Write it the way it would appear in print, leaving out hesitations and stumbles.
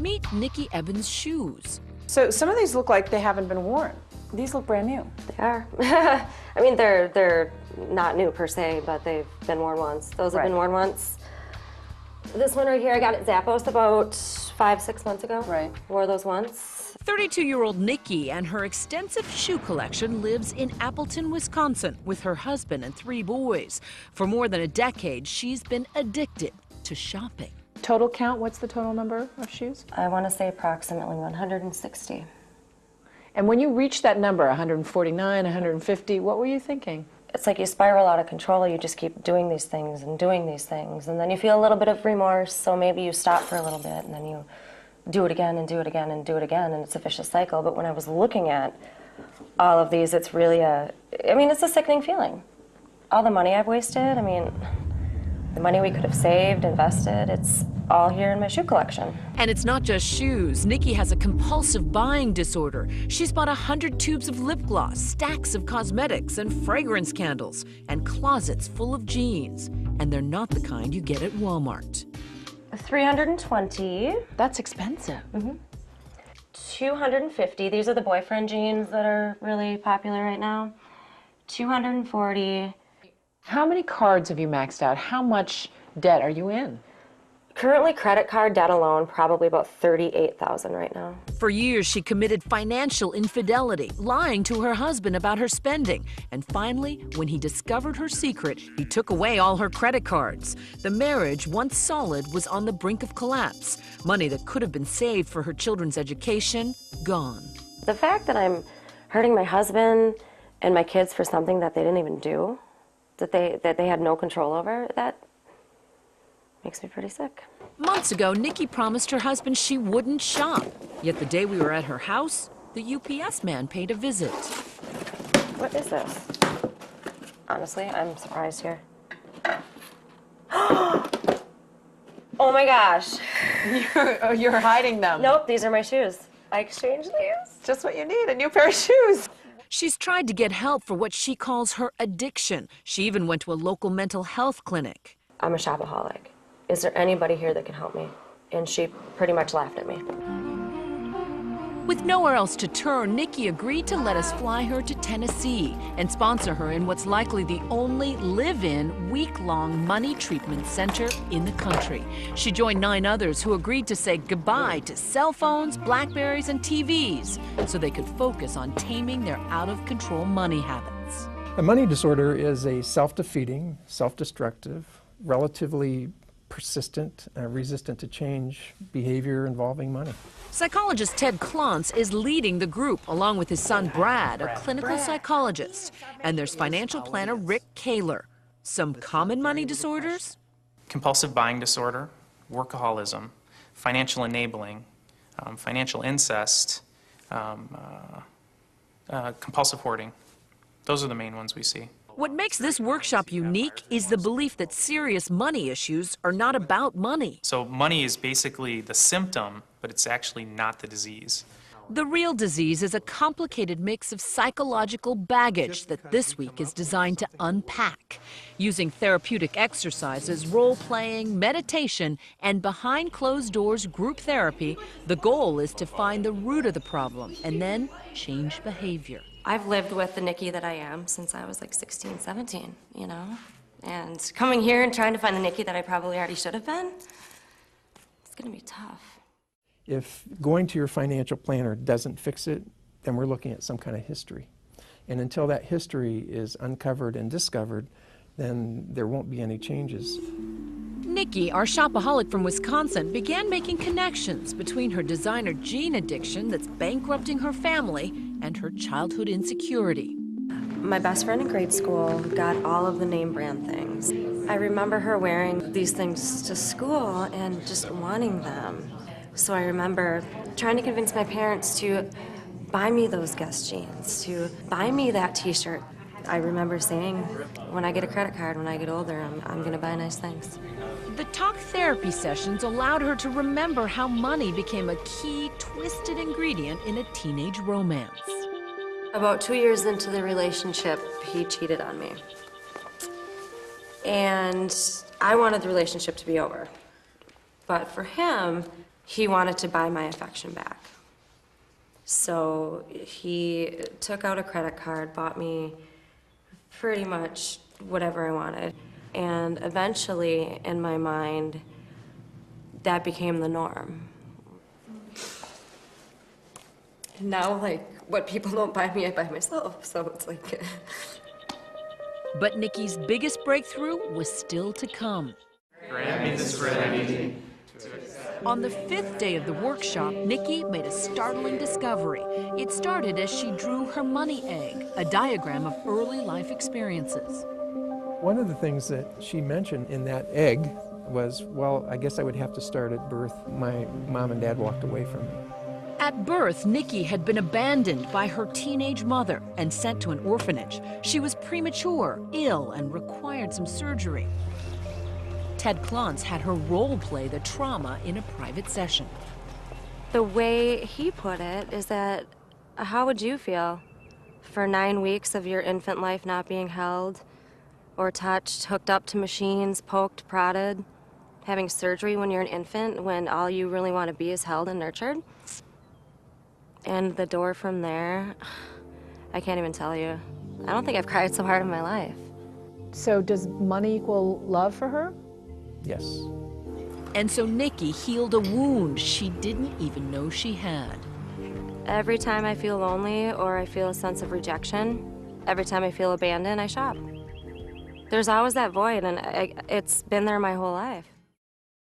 Meet Nikki Evans' shoes. So some of these look like they haven't been worn. These look brand new. They are. I mean, they're not new per se, but they've been worn once. Those have been worn once. This one right here, I got at Zappos about 5-6 months ago. Right. Wore those once. 32-year-old Nikki and her extensive shoe collection lives in Appleton, Wisconsin, with her husband and 3 boys. For more than a decade, she's been addicted to shopping. Total count, what's the total number of shoes? I want to say approximately 160. And when you reached that number, 149, 150, what were you thinking? It's like you spiral out of control. You just keep doing these things and doing these things, and then you feel a little bit of remorse, so maybe you stop for a little bit, and then you do it again and do it again and do it again, and it's a vicious cycle. But when I was looking at all of these, it's really it's a sickening feeling. All the money I've wasted, I mean, the money we could have saved, invested, it's all here in my shoe collection. And it's not just shoes. Nikki has a compulsive buying disorder. She's bought 100 tubes of lip gloss, stacks of cosmetics and fragrance candles, and closets full of jeans. And they're not the kind you get at Walmart. 320. That's expensive. 250. These are the boyfriend jeans that are really popular right now. 240. How many cards have you maxed out? How much debt are you in? Currently, credit card debt alone, probably about $38,000 right now. For years, she committed financial infidelity, lying to her husband about her spending. And finally, when he discovered her secret, he took away all her credit cards. The marriage, once solid, was on the brink of collapse. Money that could have been saved for her children's education, gone. The fact that I'm hurting my husband and my kids for something that they didn't even do, that they had no control over, that makes me pretty sick. Months ago, Nikki promised her husband she wouldn't shop. Yet the day we were at her house, the UPS man paid a visit. What is this? Honestly, I'm surprised here. Oh my gosh. You're hiding them. Nope, these are my shoes. I exchanged these. Just what you need, a new pair of shoes. She's tried to get help for what she calls her addiction. She even went to a local mental health clinic. I'm a shopaholic. Is there anybody here that can help me? And she pretty much laughed at me. With nowhere else to turn, Nikki agreed to let us fly her to Tennessee and sponsor her in what's likely the only live-in, week-long money treatment center in the country. She joined 9 others who agreed to say goodbye to cell phones, Blackberries, and TVs so they could focus on taming their out-of-control money habits. A money disorder is a self-defeating, self-destructive, relatively persistent, resistant to change behavior involving money. Psychologist Ted Klontz is leading the group, along with his son Brad, a clinical psychologist. And there's financial planner Rick Kaler. Some common money disorders? Compulsive buying disorder, workaholism, financial enabling, financial incest, compulsive hoarding. Those are the main ones we see. What makes this workshop unique is the belief that serious money issues are not about money. So money is basically the symptom, but it's actually not the disease. The real disease is a complicated mix of psychological baggage that this week is designed to unpack. Using therapeutic exercises, role-playing, meditation, and behind-closed-doors group therapy, the goal is to find the root of the problem and then change behavior. I've lived with the Nikki that I am since I was like 16, 17, you know? And coming here and trying to find the Nikki that I probably already should have been, it's gonna be tough. If going to your financial planner doesn't fix it, then we're looking at some kind of history. And until that history is uncovered and discovered, then there won't be any changes. Nikki, our shopaholic from Wisconsin, began making connections between her designer jean addiction that's bankrupting her family and her childhood insecurity. My best friend in grade school got all of the name brand things. I remember her wearing these things to school and just wanting them. So I remember trying to convince my parents to buy me those Guess jeans, to buy me that t-shirt. I remember saying, when I get a credit card, when I get older, I'm gonna buy nice things. The talk therapy sessions allowed her to remember how money became a key, twisted ingredient in a teenage romance. About 2 years into the relationship, he cheated on me. And I wanted the relationship to be over. But for him, he wanted to buy my affection back. So he took out a credit card, bought me pretty much whatever I wanted. And eventually, in my mind, that became the norm. And now, like, what people don't buy me, I buy myself. So it's like... But Nikki's biggest breakthrough was still to come. Grant me the serenity. On the 5th day of the workshop, Nikki made a startling discovery. It started as she drew her money egg, a diagram of early life experiences. One of the things that she mentioned in that egg was, well, I guess I would have to start at birth. My mom and dad walked away from me. At birth, Nikki had been abandoned by her teenage mother and sent to an orphanage. She was premature, ill, and required some surgery. Ted Klontz had her role play the trauma in a private session. The way he put it is that, how would you feel for 9 weeks of your infant life not being held or touched, hooked up to machines, poked, prodded, having surgery when you're an infant, when all you really want to be is held and nurtured? And the door from there, I can't even tell you. I don't think I've cried so hard in my life. So does money equal love for her? Yes. And so Nikki healed a wound she didn't even know she had. Every time I feel lonely or I feel a sense of rejection, every time I feel abandoned, I shop. There's always that void, and it's been there my whole life.